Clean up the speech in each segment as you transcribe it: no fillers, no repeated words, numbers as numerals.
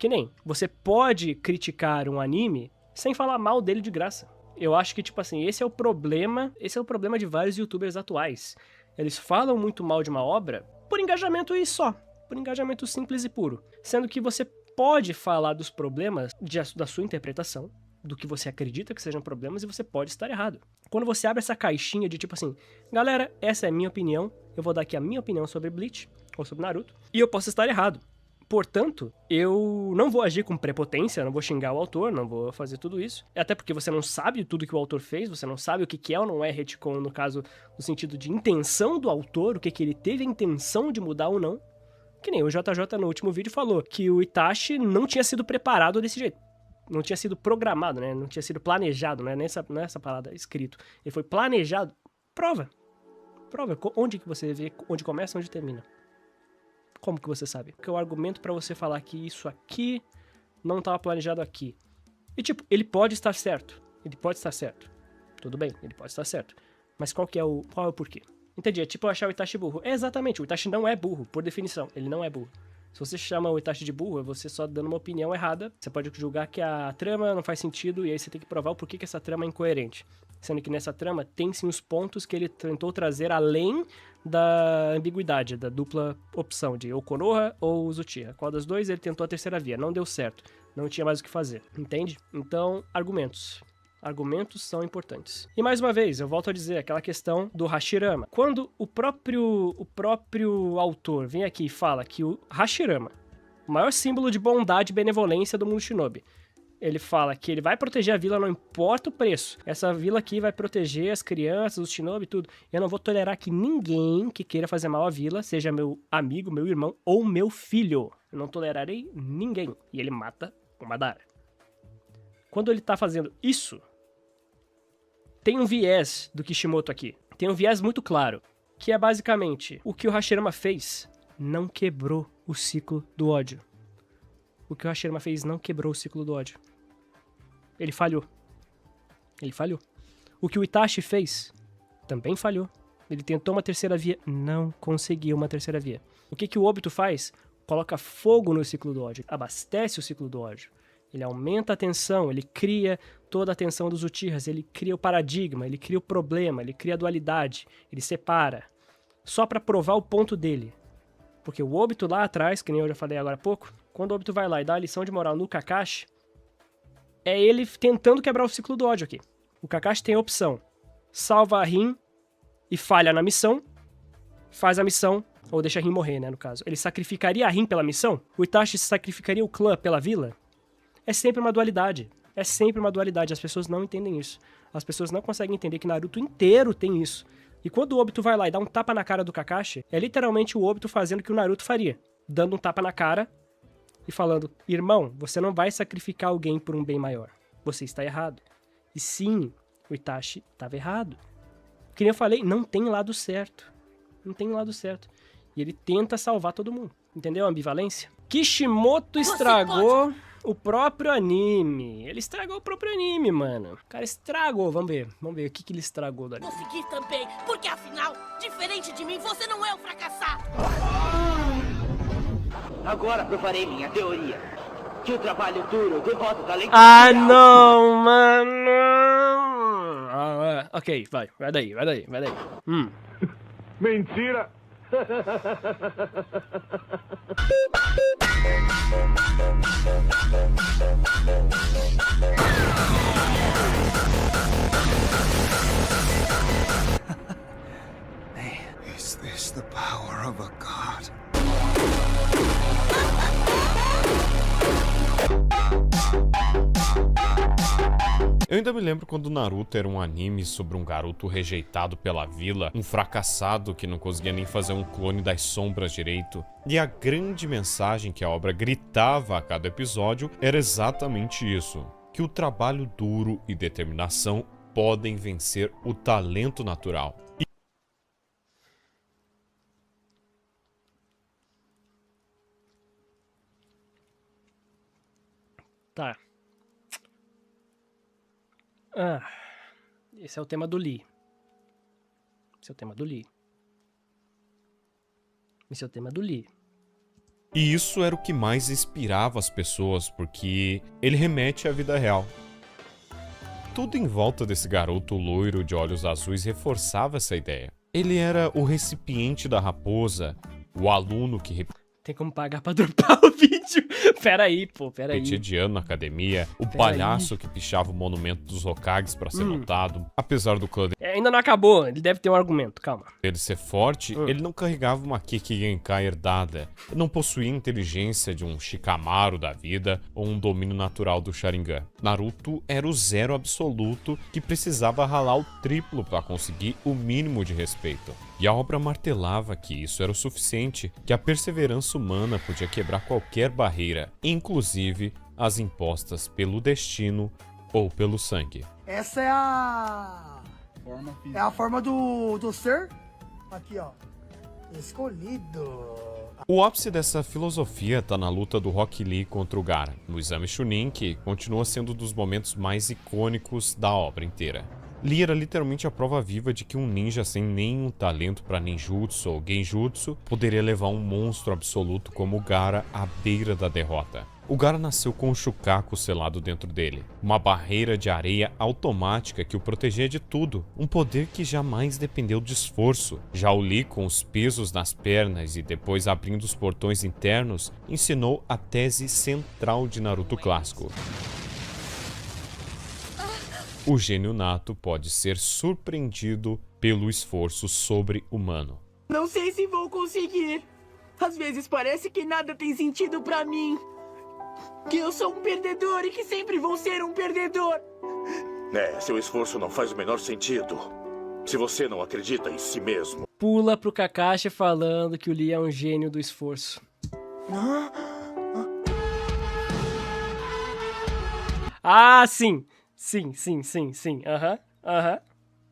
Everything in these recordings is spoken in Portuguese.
Que nem, você pode criticar um anime sem falar mal dele de graça. Eu acho que, tipo assim, esse é o problema de vários youtubers atuais. Eles falam muito mal de uma obra por engajamento e só. Por engajamento simples e puro. Sendo que você pode falar dos problemas da sua interpretação, do que você acredita que sejam problemas, e você pode estar errado. Quando você abre essa caixinha de tipo assim, galera, essa é a minha opinião, eu vou dar aqui a minha opinião sobre Bleach, ou sobre Naruto, e eu posso estar errado. Portanto, eu não vou agir com prepotência, não vou xingar o autor, não vou fazer tudo isso. Até porque você não sabe tudo que o autor fez, você não sabe o que é ou não é retcon, no caso, no sentido de intenção do autor, o que ele teve a intenção de mudar ou não. Que nem o JJ no último vídeo falou que o Itachi não tinha sido preparado desse jeito. Não tinha sido programado, né? Não tinha sido planejado, né? Nessa palavra escrito. Ele foi planejado. Prova. Prova. Onde que você vê, onde começa, onde termina. Como que você sabe? Porque é o argumento pra você falar que isso aqui não estava planejado aqui. E tipo, ele pode estar certo. Ele pode estar certo. Tudo bem, ele pode estar certo. Mas qual é o porquê? Entendi, é tipo achar o Itachi burro. É exatamente, o Itachi não é burro, por definição. Ele não é burro. Se você chama o Itachi de burro, é você só dando uma opinião errada. Você pode julgar que a trama não faz sentido e aí você tem que provar o porquê que essa trama é incoerente. Sendo que nessa trama tem sim os pontos que ele tentou trazer além da ambiguidade, da dupla opção de ou Konoha ou Uchiha. Qual das dois ele tentou a terceira via, não deu certo. Não tinha mais o que fazer, entende? Então, argumentos. Argumentos são importantes. E mais uma vez, eu volto a dizer, aquela questão do Hashirama. Quando o próprio autor vem aqui e fala que o Hashirama, o maior símbolo de bondade e benevolência do mundo shinobi, ele fala que ele vai proteger a vila, não importa o preço. Essa vila aqui vai proteger as crianças, os shinobi, tudo. Eu não vou tolerar que ninguém que queira fazer mal à vila, seja meu amigo, meu irmão ou meu filho. Eu não tolerarei ninguém. E ele mata o Madara. Quando ele tá fazendo isso, tem um viés do Kishimoto aqui. Tem um viés muito claro, que é basicamente o que o Hashirama fez não quebrou o ciclo do ódio. O que o Hashirama fez não quebrou o ciclo do ódio. Ele falhou. Ele falhou. O que o Itachi fez também falhou. Ele tentou uma terceira via, não conseguiu uma terceira via. O que o Obito faz? Coloca fogo no ciclo do ódio, abastece o ciclo do ódio. Ele aumenta a tensão, ele cria toda a tensão dos Uchihas, ele cria o paradigma, ele cria o problema, ele cria a dualidade, ele separa. Só pra provar o ponto dele. Porque o Obito lá atrás, que nem eu já falei agora há pouco, quando o Obito vai lá e dá a lição de moral no Kakashi, é ele tentando quebrar o ciclo do ódio aqui. O Kakashi tem a opção, salva a Rin e falha na missão, faz a missão, ou deixa a Rin morrer, né, no caso. Ele sacrificaria a Rin pela missão? O Itachi sacrificaria o clã pela vila? É sempre uma dualidade. É sempre uma dualidade. As pessoas não entendem isso. As pessoas não conseguem entender que Naruto inteiro tem isso. E quando o Obito vai lá e dá um tapa na cara do Kakashi, é literalmente o Obito fazendo o que o Naruto faria. Dando um tapa na cara e falando, irmão, você não vai sacrificar alguém por um bem maior. Você está errado. E sim, o Itachi estava errado. Que nem eu falei, não tem lado certo. Não tem lado certo. E ele tenta salvar todo mundo. Entendeu a ambivalência? Kishimoto estragou o próprio anime. Ele estragou o próprio anime, mano. O cara estragou. Vamos ver o que ele estragou do anime. Consegui também, porque afinal, diferente de mim, você não é um fracassado. Agora provarei minha teoria. Que o trabalho duro derrota o talento. Ah, não, mano. Ok, vai daí. Mentira! Is this the power of a god? Eu ainda me lembro quando Naruto era um anime sobre um garoto rejeitado pela vila, um fracassado que não conseguia nem fazer um clone das sombras direito. E a grande mensagem que a obra gritava a cada episódio era exatamente isso: que o trabalho duro e determinação podem vencer o talento natural. Tá. Esse é o tema do Lee. Esse é o tema do Lee. E isso era o que mais inspirava as pessoas, porque ele remete à vida real. Tudo em volta desse garoto loiro de olhos azuis reforçava essa ideia. Ele era o recipiente da raposa, o aluno que Tem como pagar pra dropar o vídeo? Pera aí, pô, pera aí. repetia de ano na academia, o palhaço que pichava o monumento dos Hokages pra ser notado. Apesar do clã Ainda não acabou, ele deve ter um argumento, calma. dele ser forte, ele não carregava uma Kiki Genkai herdada. Ele não possuía a inteligência de um Shikamaru da vida ou um domínio natural do Sharingan. Naruto era o zero absoluto que precisava ralar o triplo pra conseguir o mínimo de respeito. E a obra martelava que isso era o suficiente, que a perseverança humana podia quebrar qualquer barreira, inclusive as impostas pelo destino ou pelo sangue. Essa é a forma do ser. Aqui, ó. Escolhido. O ápice dessa filosofia tá na luta do Rock Lee contra o Gaara, no exame Chunin, que continua sendo um dos momentos mais icônicos da obra inteira. Lee era literalmente a prova viva de que um ninja sem nenhum talento para ninjutsu ou genjutsu poderia levar um monstro absoluto como o Gaara à beira da derrota. O Gaara nasceu com um Shukaku selado dentro dele, uma barreira de areia automática que o protegia de tudo, um poder que jamais dependeu de esforço. Já o Lee, com os pesos nas pernas e depois abrindo os portões internos, ensinou a tese central de Naruto clássico. O gênio nato pode ser surpreendido pelo esforço sobre-humano. Não sei se vou conseguir. Às vezes parece que nada tem sentido pra mim. Que eu sou um perdedor e que sempre vou ser um perdedor. Seu esforço não faz o menor sentido. Se você não acredita em si mesmo. Pula pro Kakashi falando que o Lee é um gênio do esforço. Ah, sim. Sim.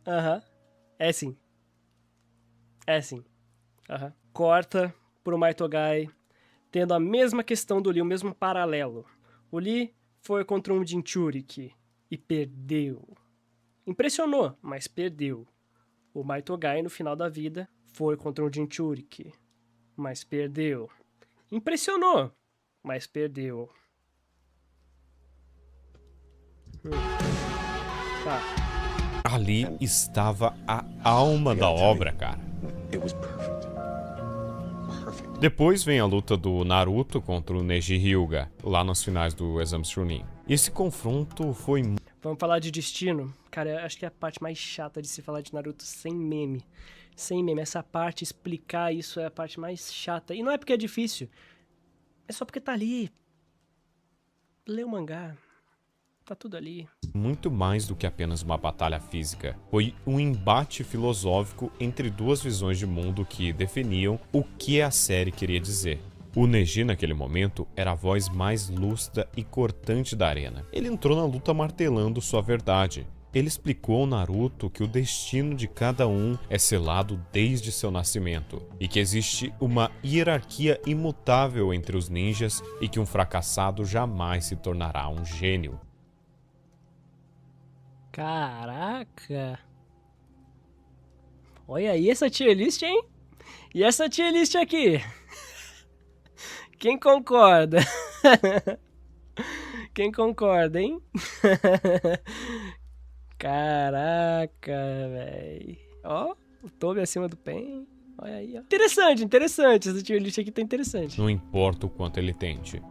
Aham. É sim. Aham. Corta pro Maitogai, tendo a mesma questão do Lee, o mesmo paralelo. O Lee foi contra um Jinchuriki e perdeu. Impressionou, mas perdeu. O Maitogai, no final da vida, foi contra um Jinchuriki, mas perdeu. Impressionou, mas perdeu. Tá. Ali estava a alma da obra, cara. Depois vem a luta do Naruto contra o Neji Hyuga, lá nos finais do Exame Chunin. Esse confronto foi... Vamos falar de destino. Cara, acho que é a parte mais chata de se falar de Naruto sem meme. Sem meme. Essa parte, explicar isso é a parte mais chata. E não é porque é difícil. É só porque tá ali. Lê o mangá. Tá tudo ali. Muito mais do que apenas uma batalha física. Foi um embate filosófico entre duas visões de mundo que definiam o que a série queria dizer. O Neji, naquele momento, era a voz mais lúcida e cortante da arena. Ele entrou na luta martelando sua verdade. Ele explicou ao Naruto que o destino de cada um é selado desde seu nascimento, e que existe uma hierarquia imutável entre os ninjas e que um fracassado jamais se tornará um gênio. Caraca. Olha aí essa tier list, hein? E essa tier list aqui? Quem concorda? Quem concorda, hein? Caraca, velho. Ó, o Toby acima do Pen. Olha aí, ó. Interessante. Essa tier list aqui tá interessante. Não importa o quanto ele tente.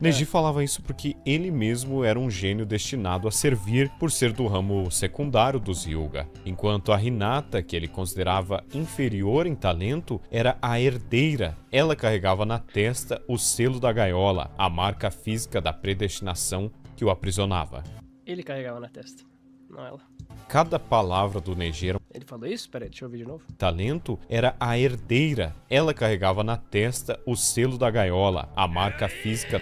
Neji falava isso porque ele mesmo era um gênio destinado a servir por ser do ramo secundário dos Hyuga, enquanto a Hinata, que ele considerava inferior em talento, era a herdeira. Ela carregava na testa o selo da gaiola, a marca física da predestinação que o aprisionava. Ele carregava na testa, não ela. Cada palavra do Neji era Ele falou isso? Peraí, deixa eu ouvir de novo. talento, era a herdeira. Ela carregava na testa o selo da gaiola, a marca física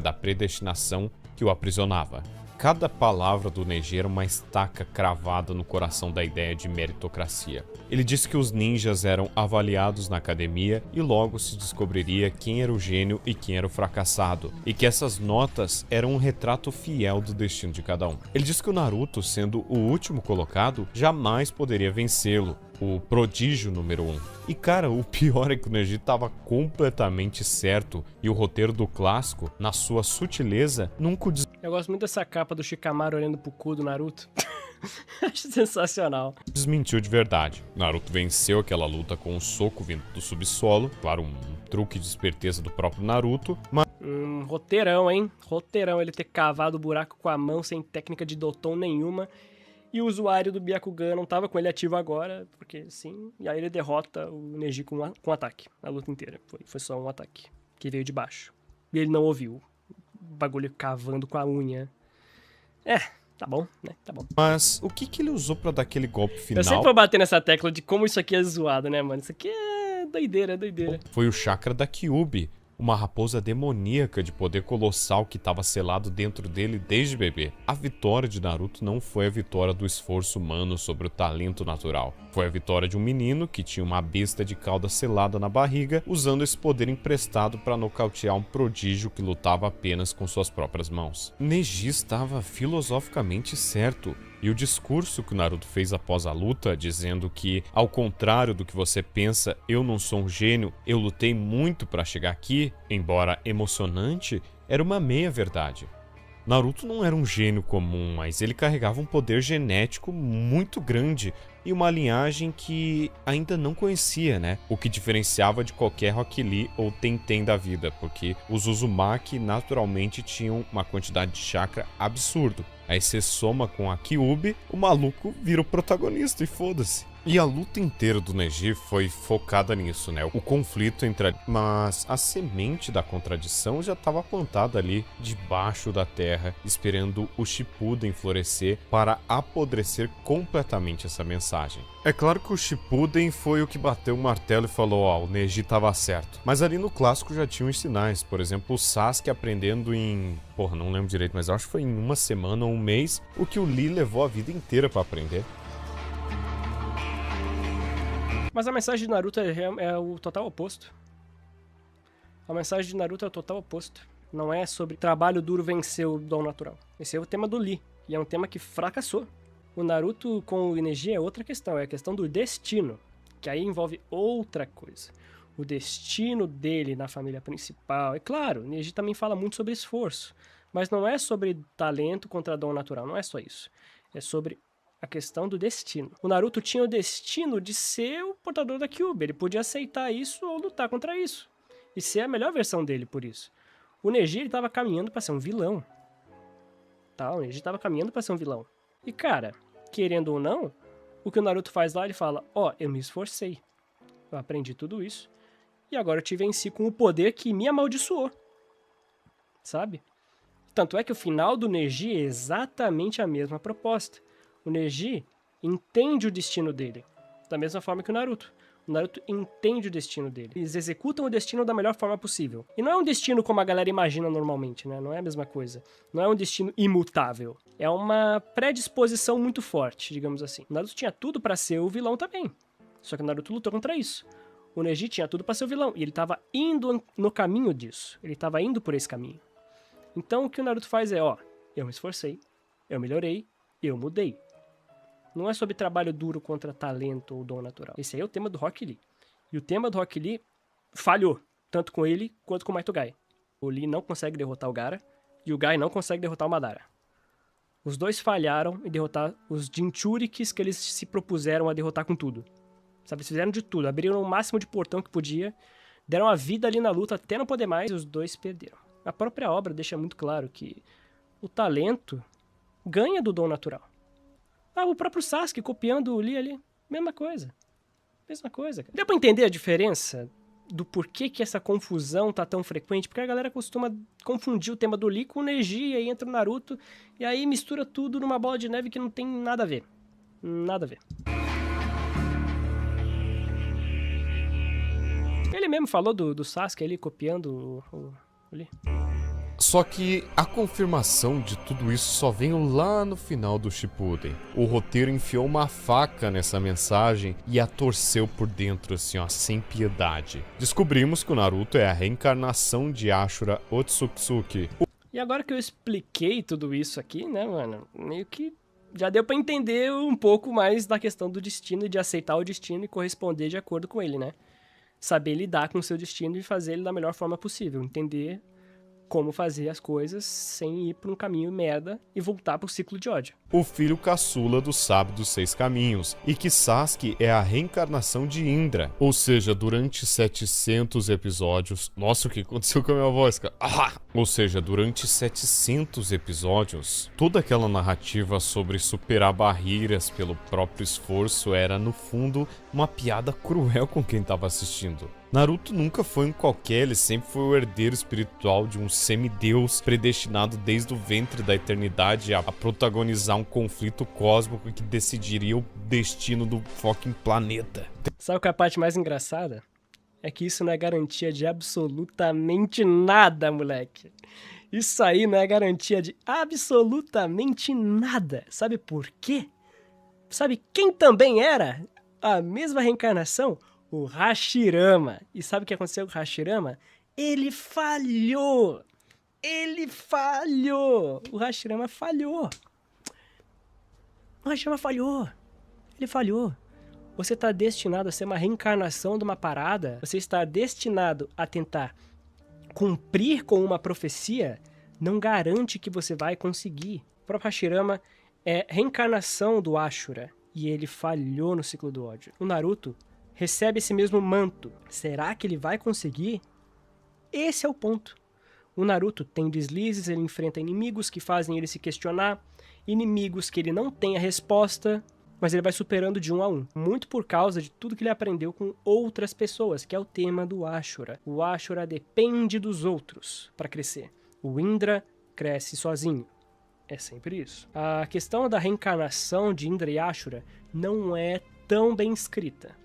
da predestinação que o aprisionava. cada palavra do Neji era uma estaca cravada no coração da ideia de meritocracia. Ele disse que os ninjas eram avaliados na academia e logo se descobriria quem era o gênio e quem era o fracassado, e que essas notas eram um retrato fiel do destino de cada um. Ele disse que o Naruto, sendo o último colocado, jamais poderia vencê-lo, o prodígio número 1. E cara, o pior é que o Neji estava completamente certo, e o roteiro do clássico, na sua sutileza, nunca o Eu gosto muito dessa capa do Shikamaru olhando pro cu do Naruto. Acho sensacional. desmentiu de verdade. Naruto venceu aquela luta com um soco vindo do subsolo, claro, um truque de esperteza do próprio Naruto, mas Roteirão, hein? Roteirão ele ter cavado o buraco com a mão sem técnica de Doton nenhuma. E o usuário do Byakugan não tava com ele ativo agora, porque sim. E aí ele derrota o Neji com um ataque, a luta inteira. Foi só um ataque, que veio de baixo. E ele não ouviu. O bagulho cavando com a unha. Tá bom, né? Tá bom. o que ele usou pra dar aquele golpe final? Eu sempre vou bater nessa tecla de como isso aqui é zoado, né, mano? Isso aqui é doideira, é doideira. Foi o chakra da Kyuubi, uma raposa demoníaca de poder colossal que estava selado dentro dele desde bebê. A vitória de Naruto não foi a vitória do esforço humano sobre o talento natural. Foi a vitória de um menino que tinha uma besta de cauda selada na barriga, usando esse poder emprestado para nocautear um prodígio que lutava apenas com suas próprias mãos. Neji estava filosoficamente certo. E o discurso que o Naruto fez após a luta, dizendo que, ao contrário do que você pensa, eu não sou um gênio, eu lutei muito para chegar aqui, embora emocionante, era uma meia-verdade. Naruto não era um gênio comum, mas ele carregava um poder genético muito grande e uma linhagem que ainda não conhecia, né? O que diferenciava de qualquer Rock Lee ou Tenten da vida, porque os Uzumaki naturalmente tinham uma quantidade de chakra absurdo. Aí você soma com a Kyuubi, o maluco vira o protagonista e foda-se. E a luta inteira do Neji foi focada nisso, né? O conflito entre... Mas a semente da contradição já estava plantada ali, debaixo da terra, esperando o Shippuden florescer para apodrecer completamente essa mensagem. É claro que o Shippuden foi o que bateu o martelo e falou, ó, o Neji estava certo. Mas ali no clássico já tinha os sinais. Por exemplo, o Sasuke aprendendo em... Porra, não lembro direito, mas acho que foi em uma semana ou um mês, o que o Lee levou a vida inteira para aprender. Mas a mensagem de Naruto é o total oposto. A mensagem de Naruto é o total oposto. Não é sobre trabalho duro vencer o dom natural. Esse é o tema do Lee, e é um tema que fracassou. O Naruto com o Neji é outra questão, é a questão do destino, que aí envolve outra coisa. O destino dele na família principal. E claro, o Neji também fala muito sobre esforço, mas não é sobre talento contra dom natural, não é só isso. É sobre a questão do destino. O Naruto tinha o destino de ser o portador da Kyuubi. Ele podia aceitar isso ou lutar contra isso. E ser a melhor versão dele por isso. O Neji estava caminhando para ser um vilão. Tá? O Neji estava caminhando para ser um vilão. E cara, querendo ou não, o que o Naruto faz lá, ele fala, ó, eu me esforcei. Eu aprendi tudo isso. E agora eu te venci com o poder que me amaldiçoou. Sabe? Tanto é que o final do Neji é exatamente a mesma proposta. O Neji entende o destino dele, da mesma forma que o Naruto. O Naruto entende o destino dele. Eles executam o destino da melhor forma possível. E não é um destino como a galera imagina normalmente, né? Não é a mesma coisa. Não é um destino imutável. É uma predisposição muito forte, digamos assim. O Naruto tinha tudo pra ser o vilão também. Só que o Naruto lutou contra isso. O Neji tinha tudo pra ser o vilão. E ele tava indo no caminho disso. Ele tava indo por esse caminho. Então o que o Naruto faz é, ó, eu me esforcei, eu melhorei, eu mudei. Não é sobre trabalho duro contra talento ou dom natural. Esse aí é o tema do Rock Lee. E o tema do Rock Lee falhou, tanto com ele quanto com o Might Guy. O Lee não consegue derrotar o Gaara, e o Guy não consegue derrotar o Madara. Os dois falharam em derrotar os Jinchurikis que eles se propuseram a derrotar com tudo. Sabe, eles fizeram de tudo, abriram o máximo de portão que podia, deram a vida ali na luta até não poder mais, e os dois perderam. A própria obra deixa muito claro que o talento ganha do dom natural. Ah, o próprio Sasuke copiando o Lee ali, mesma coisa. Mesma coisa. Deu pra entender a diferença do porquê que essa confusão tá tão frequente? Porque a galera costuma confundir o tema do Lee com o Neji, e aí entra o Naruto, e aí mistura tudo numa bola de neve que não tem nada a ver. Nada a ver. Ele mesmo falou do Sasuke ali copiando o Lee. Só que a confirmação de tudo isso só veio lá no final do Shippuden. O roteiro enfiou uma faca nessa mensagem e a torceu por dentro, assim, ó, sem piedade. Descobrimos que o Naruto é a reencarnação de Ashura Otsutsuki. E agora que eu expliquei tudo isso aqui, né, mano, meio que já deu pra entender um pouco mais da questão do destino e de aceitar o destino e corresponder de acordo com ele, né? Saber lidar com o seu destino e fazer ele da melhor forma possível, entender como fazer as coisas sem ir por um caminho merda e voltar pro ciclo de ódio. O filho caçula do sábio dos 6 caminhos, e que Sasuke é a reencarnação de Indra. Ou seja, durante 700 episódios... Nossa, o que aconteceu com a minha voz, cara? Ou seja, durante 700 episódios, toda aquela narrativa sobre superar barreiras pelo próprio esforço era, no fundo, uma piada cruel com quem tava assistindo. Naruto nunca foi um qualquer, ele sempre foi o herdeiro espiritual de um semideus predestinado desde o ventre da eternidade a protagonizar um conflito cósmico que decidiria o destino do fucking planeta. Sabe qual é a parte mais engraçada? É que isso não é garantia de absolutamente nada, moleque. Isso aí não é garantia de absolutamente nada. Sabe por quê? Sabe quem também era a mesma reencarnação? O Hashirama. E sabe o que aconteceu com o Hashirama? Ele falhou! Ele falhou! O Hashirama falhou! O Hashirama falhou! Ele falhou! Você está destinado a ser uma reencarnação de uma parada. Você está destinado a tentar cumprir com uma profecia. Não garante que você vai conseguir. O próprio Hashirama é reencarnação do Ashura. E ele falhou no ciclo do ódio. O Naruto recebe esse mesmo manto. Será que ele vai conseguir? Esse é o ponto. O Naruto tem deslizes, ele enfrenta inimigos que fazem ele se questionar, inimigos que ele não tem a resposta, mas ele vai superando de um a um. Muito por causa de tudo que ele aprendeu com outras pessoas, que é o tema do Ashura. O Ashura depende dos outros para crescer. O Indra cresce sozinho. É sempre isso. A questão da reencarnação de Indra e Ashura não é tão bem escrita.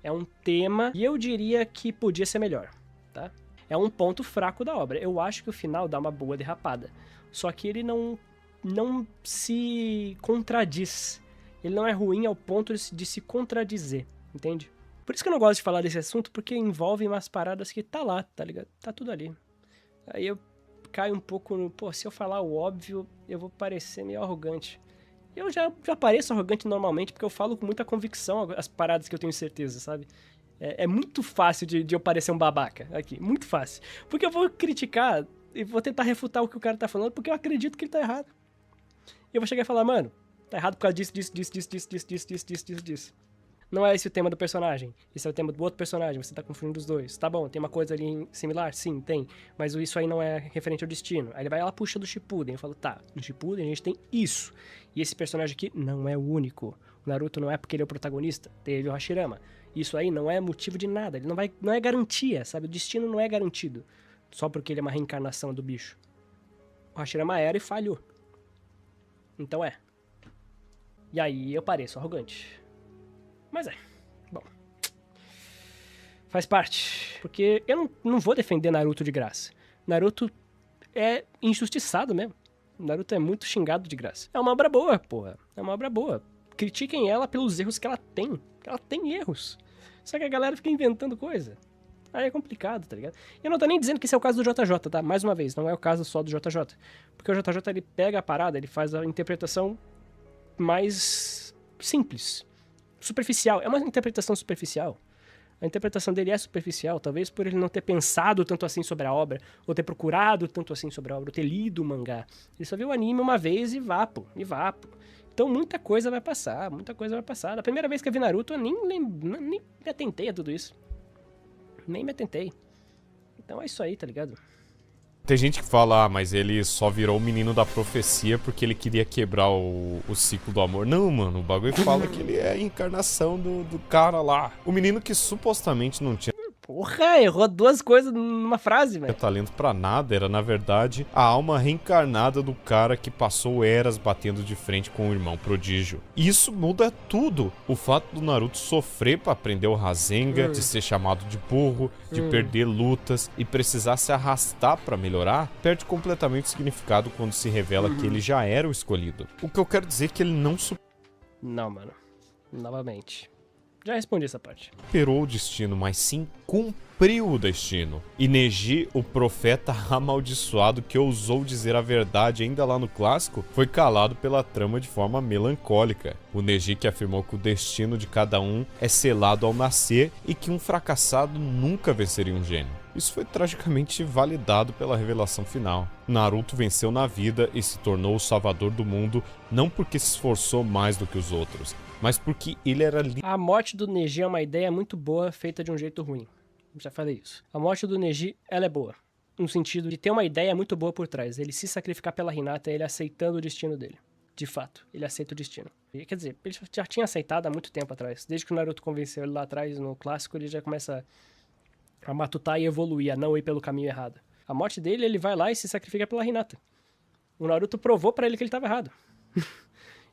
É um tema e eu diria que podia ser melhor, tá? É um ponto fraco da obra. Eu acho que o final dá uma boa derrapada. Só que ele não se contradiz. Ele não é ruim ao ponto de se contradizer, entende? Por isso que eu não gosto de falar desse assunto, porque envolve umas paradas que tá lá, tá ligado? Tá tudo ali. Aí eu caio um pouco no... Pô, se eu falar o óbvio, eu vou parecer meio arrogante. Eu já pareço arrogante normalmente, porque eu falo com muita convicção as paradas que eu tenho certeza, sabe? É muito fácil de eu parecer um babaca aqui, muito fácil. Porque eu vou criticar e vou tentar refutar o que o cara tá falando, porque eu acredito que ele tá errado. E eu vou chegar e falar, mano, tá errado por causa disso. Não é esse o tema do personagem, esse é o tema do outro personagem, você tá confundindo os dois. Tá bom, tem uma coisa ali similar? Sim, tem, mas isso aí não é referente ao destino. Aí ele vai lá, puxa do Shippuden, eu falo, tá, no Shippuden a gente tem isso. E esse personagem aqui não é o único. O Naruto não é porque ele é o protagonista, teve o Hashirama. Isso aí não é motivo de nada, ele não é garantia, sabe? O destino não é garantido, só porque ele é uma reencarnação do bicho. O Hashirama era e falhou. Então é. E aí eu pareço arrogante. Mas bom, faz parte, porque eu não vou defender Naruto de graça. Naruto é injustiçado mesmo. Naruto é muito xingado de graça. É uma obra boa, porra, é uma obra boa. Critiquem ela pelos erros que ela tem. Ela tem erros. Só que a galera fica inventando coisa. Aí é complicado, tá ligado? Eu não tô nem dizendo que esse é o caso do JJ, tá? Mais uma vez, não é o caso só do JJ. Porque o JJ, ele pega a parada, ele faz a interpretação mais simples. Superficial, é uma interpretação superficial. A interpretação dele é superficial, talvez por ele não ter pensado tanto assim sobre a obra, ou ter procurado tanto assim sobre a obra, ou ter lido o mangá. Ele só viu o anime uma vez e vapo. Então muita coisa vai passar, Da primeira vez que eu vi Naruto, eu nem me atentei a tudo isso. Nem me atentei. Então é isso aí, tá ligado? Tem gente que fala, mas ele só virou o menino da profecia porque ele queria quebrar o ciclo do amor. Não, mano, o bagulho fala que ele é a encarnação do cara lá. O menino que supostamente não tinha... Porra, errou 2 coisas numa frase, velho. Talento pra nada era, na verdade, a alma reencarnada do cara que passou eras batendo de frente com o irmão prodígio. E isso muda tudo. O fato do Naruto sofrer pra aprender o Rasengan, de ser chamado de burro, de perder lutas e precisar se arrastar pra melhorar, perde completamente o significado quando se revela que ele já era o escolhido. O que eu quero dizer é que ele não Não, mano. Novamente. Já respondi essa parte. superou o destino, mas sim cumpriu o destino. E Neji, o profeta amaldiçoado que ousou dizer a verdade ainda lá no clássico, foi calado pela trama de forma melancólica. O Neji que afirmou que o destino de cada um é selado ao nascer e que um fracassado nunca venceria um gênio. Isso foi tragicamente validado pela revelação final. Naruto venceu na vida e se tornou o salvador do mundo, não porque se esforçou mais do que os outros, mas porque ele era A morte do Neji é uma ideia muito boa, feita de um jeito ruim. Já falei isso. A morte do Neji, ela é boa. No sentido de ter uma ideia muito boa por trás. Ele se sacrificar pela Hinata, ele aceitando o destino dele. De fato, ele aceita o destino. E, quer dizer, ele já tinha aceitado há muito tempo atrás. Desde que o Naruto convenceu ele lá atrás, no clássico, ele já começa a matutar e evoluir, a não ir pelo caminho errado. A morte dele, ele vai lá e se sacrifica pela Hinata. O Naruto provou pra ele que ele estava errado.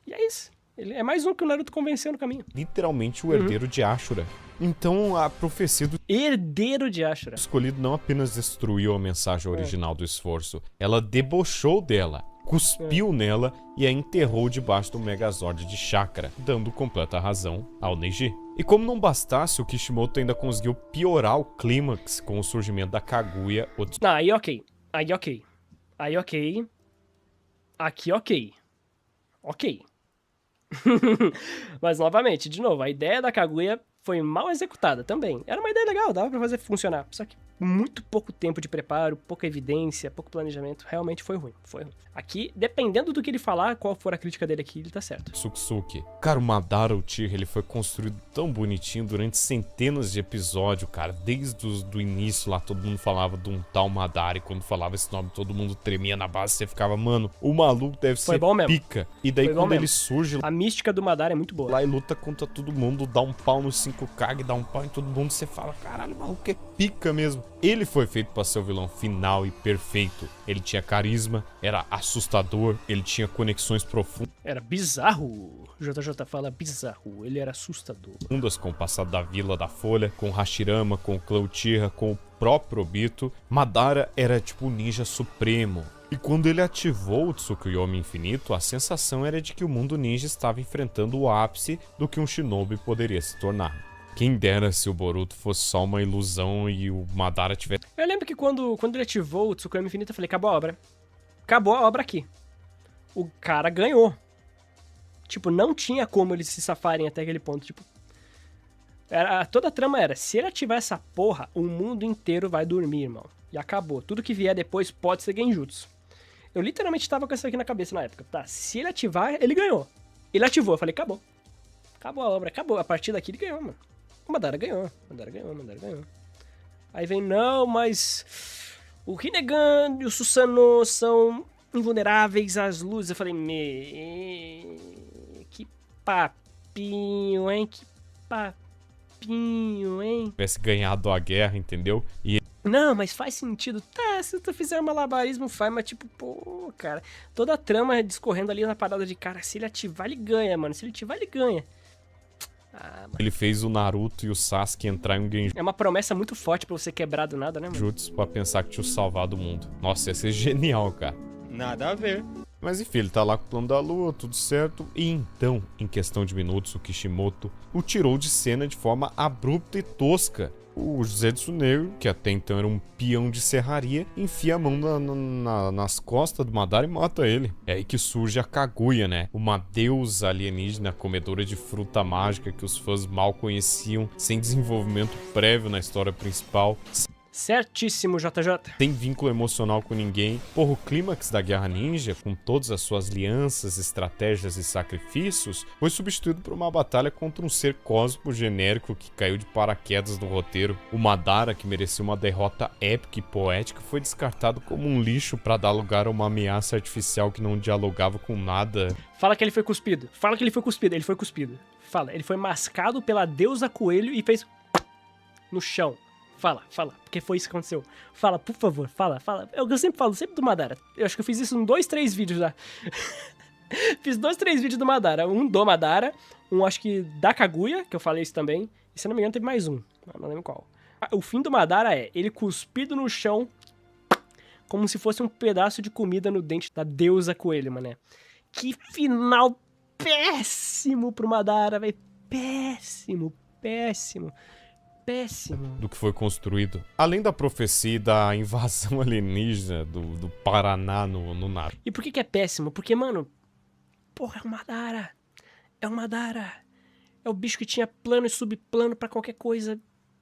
E é isso. Ele é mais um que o Naruto convenceu no caminho. literalmente o herdeiro de Ashura. Então a profecia do Herdeiro de Ashura. escolhido não apenas destruiu a mensagem original do esforço, ela debochou dela, cuspiu nela e a enterrou debaixo do Megazord de Chakra, dando completa razão ao Neji. E como não bastasse, o Kishimoto ainda conseguiu piorar o clímax com o surgimento da Kaguya Otsutsuki. Não, aí ok. Aí ok. Aí ok. Aqui ok. Ok. Mas novamente, de novo, a ideia da Kaguya foi mal executada também. Era uma ideia legal, dava pra fazer funcionar. Só que muito pouco tempo de preparo, pouca evidência, pouco planejamento. Realmente foi ruim. Foi ruim. Aqui, dependendo do que ele falar, qual for a crítica dele aqui, ele tá certo. Tsuksuki. Cara, o Madara Uchiha, ele foi construído tão bonitinho durante centenas de episódios, cara. Desde o início lá, todo mundo falava de um tal Madara, e quando falava esse nome, todo mundo tremia na base, você ficava, mano, o maluco deve Foi ser bom mesmo. pica. E daí Foi bom quando ele mesmo. surge A mística do Madara é muito boa. lá e luta contra todo mundo, dá um pau no 5Kag, dá um pau em todo mundo, você fala, caralho, o maluco é pica mesmo. Ele foi feito pra ser o vilão final e perfeito. Ele tinha carisma, era assustador, ele tinha conexões profundas Era bizarro. JJ fala bizarro. Ele era assustador. com o passado da Vila da Folha, com o Hashirama, com o clã Uchiha, com o próprio Obito. Madara era tipo o ninja supremo. E quando ele ativou o Tsukuyomi Infinito, a sensação era de que o mundo ninja estava enfrentando o ápice do que um shinobi poderia se tornar. Quem dera se o Boruto fosse só uma ilusão e o Madara tivesse... Eu lembro que quando ele ativou o Tsukuyomi Infinito, eu falei, acabou a obra. Acabou a obra aqui. O cara ganhou. Tipo, não tinha como eles se safarem até aquele ponto. Tipo, toda a trama era, se ele ativar essa porra, o mundo inteiro vai dormir, irmão. E acabou. Tudo que vier depois pode ser genjutsu. Eu literalmente tava com isso aqui na cabeça na época. Tá, se ele ativar, ele ganhou. Ele ativou, eu falei, acabou. Acabou a obra, acabou. A partir daqui ele ganhou, mano. O Madara ganhou. Madara ganhou. Aí vem, não, mas o Rinnegan e o Susanoo são invulneráveis às luzes. Eu falei, que papinho, hein? Que papinho, hein? tivesse ganhado a guerra, entendeu? E Não, mas faz sentido. Tá, se tu fizer malabarismo, faz, mas tipo, pô, cara. Toda a trama discorrendo ali na parada de, cara, se ele ativar, ele ganha, mano. Se ele ativar, ele ganha. Ah, mano. ele fez o Naruto e o Sasuke entrar em um É uma promessa muito forte pra você quebrar do nada, né, mano? genjutsu pra pensar que tinha salvar do mundo. Nossa, ia ser genial, cara. Nada a ver. Mas enfim, ele tá lá com o plano da lua, tudo certo. E então, em questão de minutos, o Kishimoto o tirou de cena de forma abrupta e tosca. O Zetsu Negro, que até então era um peão de serraria, enfia a mão nas costas do Madara e mata ele. É aí que surge a Kaguya, né? Uma deusa alienígena comedora de fruta mágica que os fãs mal conheciam, sem desenvolvimento prévio na história principal, Certíssimo, JJ. sem vínculo emocional com ninguém. Porra, o clímax da Guerra Ninja, com todas as suas alianças, estratégias e sacrifícios, foi substituído por uma batalha contra um ser cósmico genérico que caiu de paraquedas no roteiro. O Madara, que merecia uma derrota épica e poética, foi descartado como um lixo para dar lugar a uma ameaça artificial que não dialogava com nada. Fala que ele foi cuspido. Fala que ele foi cuspido. Ele foi cuspido. Fala, ele foi mascado pela deusa coelho e fez no chão. porque foi isso que aconteceu. Fala, por favor, fala. Eu sempre falo, sempre do Madara. Eu acho que eu fiz isso em 2, 3 vídeos já. Fiz 2, 3 vídeos do Madara. Um do Madara, um acho que da Kaguya, que eu falei isso também. E se eu não me engano teve mais um, não lembro qual. O fim do Madara é ele cuspido no chão, como se fosse um pedaço de comida no dente da deusa coelho, mané. Que final péssimo pro Madara, velho. Péssimo. Do que foi construído. Além da profecia e da invasão alienígena do Paraná no Naruto. E por que é péssimo? Porque, mano, porra, é o Madara. É o bicho que tinha plano e subplano pra qualquer coisa.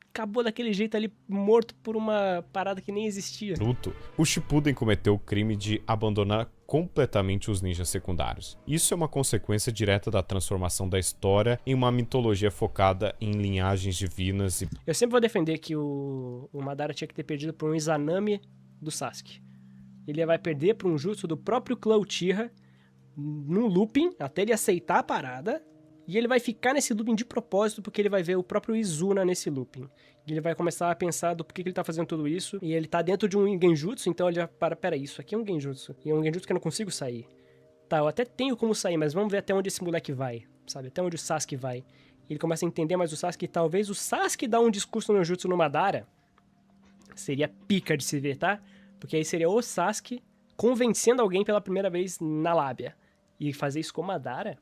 Acabou daquele jeito ali, morto por uma parada que nem existia. Naruto, o Shippuden cometeu o crime de abandonar completamente os ninjas secundários. Isso é uma consequência direta da transformação da história em uma mitologia focada em linhagens divinas e... Eu sempre vou defender que o Madara tinha que ter perdido por um Izanami do Sasuke. Ele vai perder por um jutsu do próprio clã Uchiha, num looping, até ele aceitar a parada, e ele vai ficar nesse looping de propósito, porque ele vai ver o próprio Izuna nesse looping. E ele vai começar a pensar do porquê que ele tá fazendo tudo isso, e ele tá dentro de um genjutsu, então ele já pera, isso aqui é um genjutsu, e é um genjutsu que eu não consigo sair. Tá, eu até tenho como sair, mas vamos ver até onde esse moleque vai, sabe? Até onde o Sasuke vai. Ele começa a entender mais o Sasuke, e talvez o Sasuke dar um discurso no jutsu no Madara seria pica de se ver, tá? Porque aí seria o Sasuke convencendo alguém pela primeira vez na lábia. E fazer isso com o Madara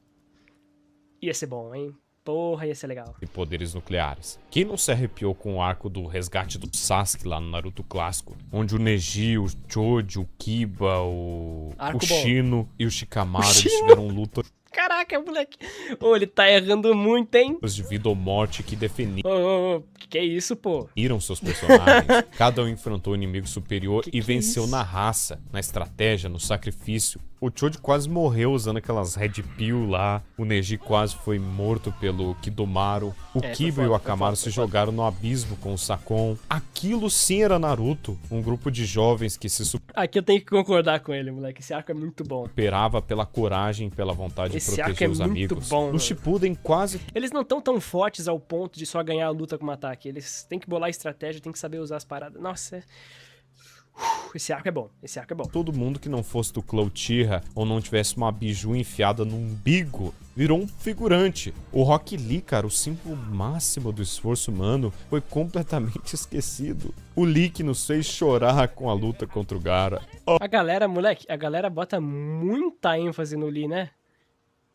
ia ser bom, hein? Porra, ia ser legal. E poderes nucleares. Quem não se arrepiou com o arco do resgate do Sasuke lá no Naruto clássico? Onde o Neji, o Choji, o Kiba, o Shino e o Shikamaru eles tiveram luta... Caraca, moleque. Ô, ele tá errando muito, hein? De vida ou morte que definiram que é isso, pô? Seus personagens. Cada um enfrentou um inimigo superior e venceu na raça, na estratégia, no sacrifício. O Choji quase morreu usando aquelas Red Pill lá. O Neji quase foi morto pelo Kidomaru. O Kiba e o Akamaru se jogaram no abismo com o Sakon. Aquilo sim era Naruto. Um grupo de jovens que se Aqui eu tenho que concordar com ele, moleque. Esse arco é muito bom. superava pela coragem e pela vontade de proteger os amigos. Bom, no Shippuden quase... Eles não estão tão fortes ao ponto de só ganhar a luta com o ataque. Eles têm que bolar estratégia, têm que saber usar as paradas. Nossa, esse arco é bom. Todo mundo que não fosse do clã Uchiha ou não tivesse uma biju enfiada no umbigo virou um figurante. O Rock Lee, cara, o símbolo máximo do esforço humano, foi completamente esquecido. O Lee que nos fez chorar com a luta contra o Gaara. A galera, moleque, bota muita ênfase no Lee, né?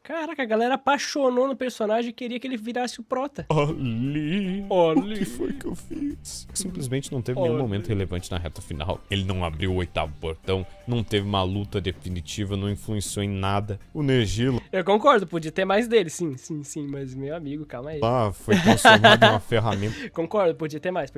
Caraca, a galera apaixonou no personagem e queria que ele virasse o prota. Ali, o que foi que eu fiz? Simplesmente não teve nenhum momento relevante na reta final. Ele não abriu o 8º portão, não teve uma luta definitiva, não influenciou em nada. O Neji... Eu concordo, podia ter mais dele, sim, mas meu amigo, calma aí. Foi transformado em uma ferramenta... Concordo, podia ter mais,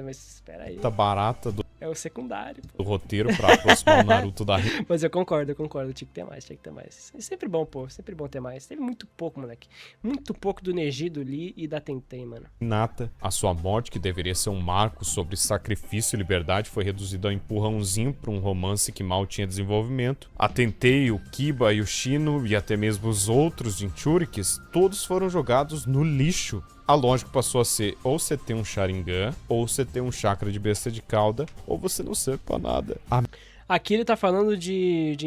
mas espera aí. Tá barata do... É o secundário. Do roteiro pra aproximar o Naruto da... Mas eu concordo, tinha que ter mais. É sempre bom, pô, sempre bom ter mais. Teve muito pouco, moleque. Muito pouco do Neji, do Lee e da Tentei, mano. Nata, a sua morte, que deveria ser um marco sobre sacrifício e liberdade, foi reduzida a um empurrãozinho pra um romance que mal tinha desenvolvimento. A Tentei, o Kiba e o Shino, e até mesmo os outros Jinchurikis, todos foram jogados no lixo. A lógica passou a ser ou você tem um Sharingan, ou você tem um chakra de besta de cauda, ou você não serve pra nada. Aqui ele tá falando de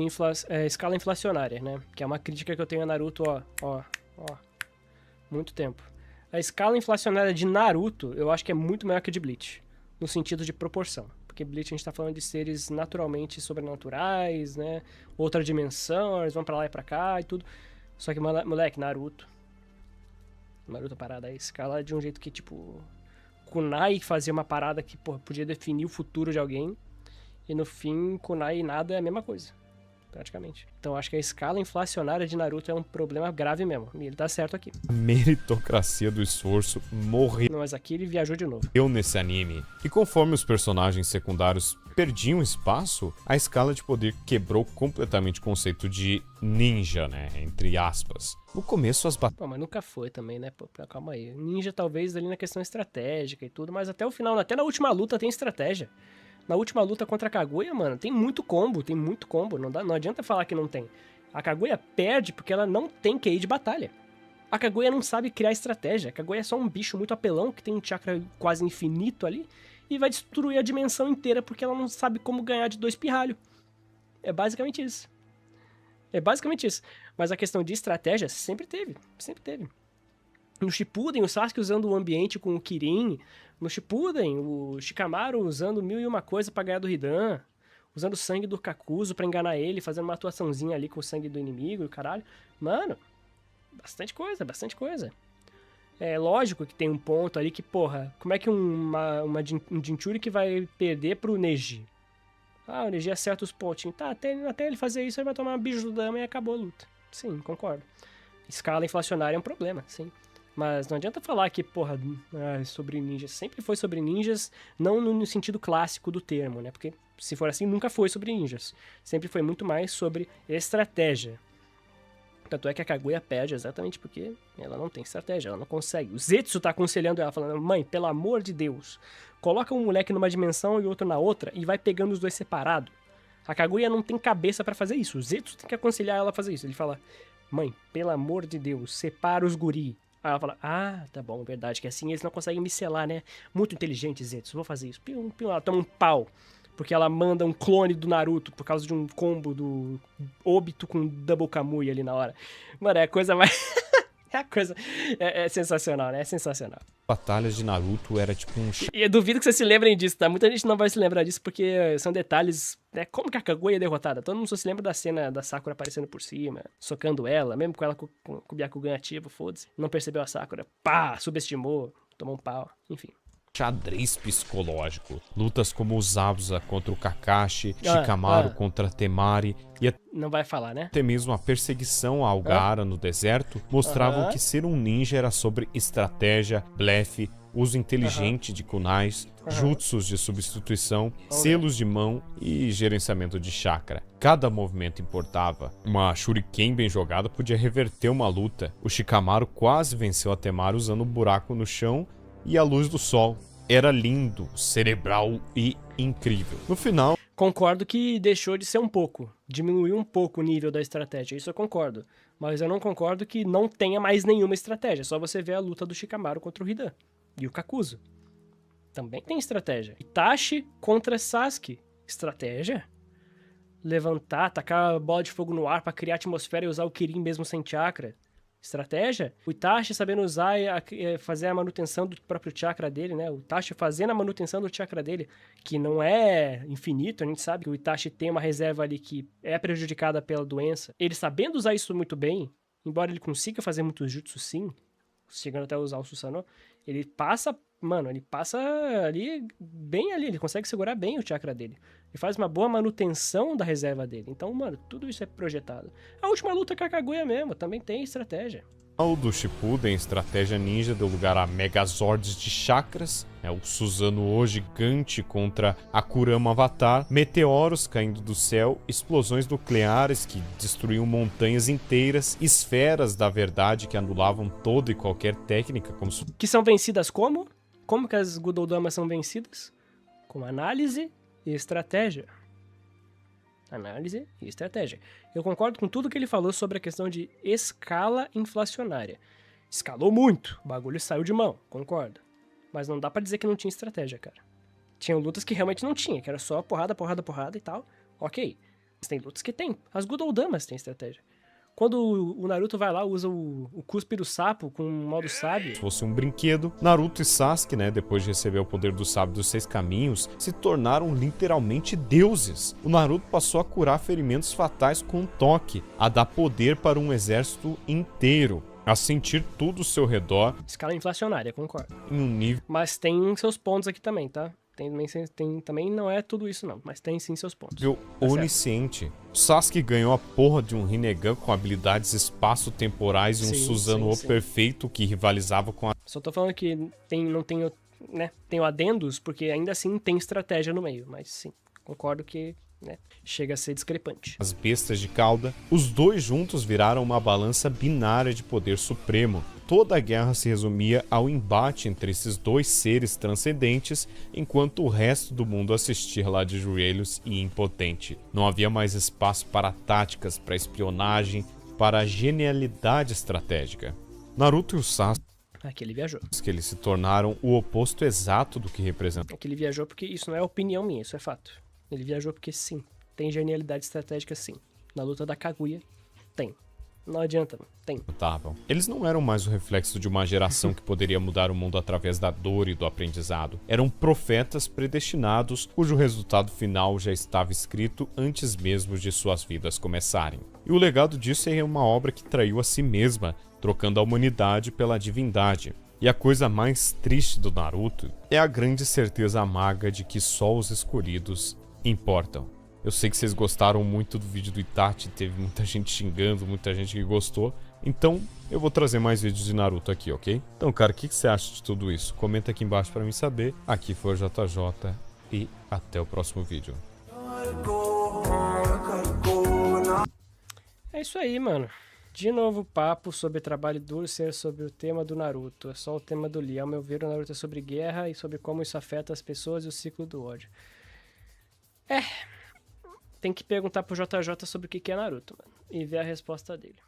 escala inflacionária, né? Que é uma crítica que eu tenho a Naruto, ó. Muito tempo. A escala inflacionária de Naruto, eu acho que é muito maior que a de Bleach. No sentido de proporção. Porque Bleach a gente tá falando de seres naturalmente sobrenaturais, né? Outra dimensão, eles vão pra lá e pra cá e tudo. Só que, moleque, Naruto parada aí, escala de um jeito que, tipo... Kunai fazia uma parada que, porra, podia definir o futuro de alguém. E no fim, Kunai e nada é a mesma coisa. Praticamente. Então acho que a escala inflacionária de Naruto é um problema grave mesmo. E ele tá certo aqui. A meritocracia do esforço morreu. Não, mas aqui ele viajou de novo. Nesse anime. E conforme os personagens secundários perdiam espaço, a escala de poder quebrou completamente o conceito de ninja, né? Entre aspas. No começo as batalhas... Pô, mas nunca foi também, né? Pô, calma aí. Ninja talvez ali na questão estratégica e tudo, mas até o final, até na última luta tem estratégia. Na última luta contra a Kaguya, mano, tem muito combo. Não adianta falar que não tem. A Kaguya perde porque ela não tem QI de batalha. A Kaguya não sabe criar estratégia. A Kaguya é só um bicho muito apelão que tem um chakra quase infinito ali. e vai destruir a dimensão inteira porque ela não sabe como ganhar de 2 pirralhos. É basicamente isso. É basicamente isso. Mas a questão de estratégia sempre teve. Sempre teve. No Shippuden, o Sasuke usando o ambiente com o Kirin. No Shippuden, o Shikamaru usando 1001 coisa pra ganhar do Hidan. Usando o sangue do Kakuzu pra enganar ele, fazendo uma atuaçãozinha ali com o sangue do inimigo e caralho. Mano, bastante coisa, bastante coisa. É lógico que tem um ponto ali que, porra, como é que um Jinchuri que vai perder pro Neji? Ah, o Neji acerta os pontinhos. Tá, até ele fazer isso, ele vai tomar um bicho do dama e acabou a luta. Sim, concordo. Escala inflacionária é um problema, sim. Mas não adianta falar que, porra, sobre ninjas. Sempre foi sobre ninjas, não no sentido clássico do termo, né? Porque, se for assim, nunca foi sobre ninjas. Sempre foi muito mais sobre estratégia. Tanto é que a Kaguya perde exatamente porque ela não tem estratégia, ela não consegue. O Zetsu tá aconselhando ela, falando, mãe, pelo amor de Deus, coloca um moleque numa dimensão e outro na outra e vai pegando os dois separados. A Kaguya não tem cabeça pra fazer isso, o Zetsu tem que aconselhar ela a fazer isso. Ele fala, mãe, pelo amor de Deus, separa os guri. Aí ela fala, tá bom, verdade, que assim eles não conseguem me selar, né? Muito inteligente, Zetsu, vou fazer isso. Pium, pium, ela toma um pau. Porque ela manda um clone do Naruto por causa de um combo do Obito com Double Kamui ali na hora. Mano, é a coisa mais... É sensacional, né? É sensacional. Batalhas de Naruto era tipo um... E eu duvido que vocês se lembrem disso, tá? Muita gente não vai se lembrar disso porque são detalhes... Né? Como que a Kaguya é derrotada? Todo mundo só se lembra da cena da Sakura aparecendo por cima, socando ela, mesmo com ela com o Byakugan ativo, foda-se. Não percebeu a Sakura. Pá! Subestimou, tomou um pau, enfim. Xadrez psicológico. Lutas como o Zabuza contra o Kakashi, Shikamaru contra Temari e não vai falar, né? até mesmo a perseguição a Gaara no deserto mostravam que ser um ninja era sobre estratégia, blefe, uso inteligente de kunais, jutsus de substituição, selos de mão e gerenciamento de chakra. Cada movimento importava. Uma shuriken bem jogada podia reverter uma luta. O Shikamaru quase venceu a Temari usando um buraco no chão e a luz do sol. Era lindo, cerebral e incrível. No final... Concordo que deixou de ser um pouco. Diminuiu um pouco o nível da estratégia, isso eu concordo. Mas eu não concordo que não tenha mais nenhuma estratégia. Só você ver a luta do Shikamaru contra o Hidan. E o Kakuzu. Também tem estratégia. Itachi contra Sasuke. Estratégia? Levantar, tacar a bola de fogo no ar pra criar atmosfera e usar o Kirin mesmo sem chakra. Estratégia? O Itachi sabendo usar e fazer a manutenção do próprio chakra dele, né? O Itachi fazendo a manutenção do chakra dele, que não é infinito, a gente sabe que o Itachi tem uma reserva ali que é prejudicada pela doença. Ele sabendo usar isso muito bem, embora ele consiga fazer muito jutsu sim, chegando até a usar o Susanoo, ele passa ali, bem ali, ele consegue segurar bem o chakra dele. Ele faz uma boa manutenção da reserva dele. Então, mano, tudo isso é projetado. A última luta com a Kaguya mesmo, também tem estratégia. O do Shippuden, estratégia ninja, deu lugar a Megazords de chakras, o Susanoo gigante contra a Kurama Avatar, meteoros caindo do céu, explosões nucleares que destruíam montanhas inteiras, esferas da verdade que anulavam toda e qualquer técnica. Que são vencidas como? Como que as Gudodamas são vencidas? Com análise e estratégia. Análise e estratégia. Eu concordo com tudo que ele falou sobre a questão de escala inflacionária. Escalou muito, o bagulho saiu de mão, concordo. Mas não dá pra dizer que não tinha estratégia, cara. Tinham lutas que realmente não tinha, que era só porrada, porrada, porrada e tal. Ok. Mas tem lutas que tem. As Gudodamas têm estratégia. Quando o Naruto vai lá, usa o cuspe do sapo com o modo sábio. Se fosse um brinquedo, Naruto e Sasuke, depois de receber o poder do sábio dos 6 caminhos, se tornaram literalmente deuses. O Naruto passou a curar ferimentos fatais com um toque, a dar poder para um exército inteiro, a sentir tudo ao seu redor. Escala inflacionária, concordo. Em um nível... Mas tem seus pontos aqui também, tá? Também não é tudo isso não, mas tem sim seus pontos. Onisciente. O Sasuke ganhou a porra de um Rinnegan com habilidades espaço-temporais e um Susanoo perfeito que rivalizava com a... Só tô falando que não tenho, né, tenho adendos, porque ainda assim tem estratégia no meio, mas sim, concordo que, né, chega a ser discrepante. As bestas de cauda, os dois juntos viraram uma balança binária de poder supremo. Toda a guerra se resumia ao embate entre esses dois seres transcendentes, enquanto o resto do mundo assistia lá de joelhos e impotente. Não havia mais espaço para táticas, para espionagem, para genialidade estratégica. Naruto e o Sasuke... Aqui ele viajou. que eles se tornaram o oposto exato do que representam. Aqui ele viajou porque isso não é opinião minha, isso é fato. Ele viajou porque sim, tem genialidade estratégica sim. Na luta da Kaguya, tem. Não adianta, mano. Tem. Eles não eram mais o reflexo de uma geração que poderia mudar o mundo através da dor e do aprendizado. Eram profetas predestinados, cujo resultado final já estava escrito antes mesmo de suas vidas começarem. E o legado disso é uma obra que traiu a si mesma, trocando a humanidade pela divindade. E a coisa mais triste do Naruto é a grande certeza amarga de que só os escolhidos importam. Eu sei que vocês gostaram muito do vídeo do Itachi, teve muita gente xingando, muita gente que gostou. Então, eu vou trazer mais vídeos de Naruto aqui, ok? Então, cara, o que você acha de tudo isso? Comenta aqui embaixo pra mim saber. Aqui foi o JJ e até o próximo vídeo. É isso aí, mano. De novo, papo sobre trabalho duro ser sobre o tema do Naruto. É só o tema do Lee. Ao meu ver, o Naruto é sobre guerra e sobre como isso afeta as pessoas e o ciclo do ódio. Tem que perguntar pro JJ sobre o que é Naruto, mano. E ver a resposta dele.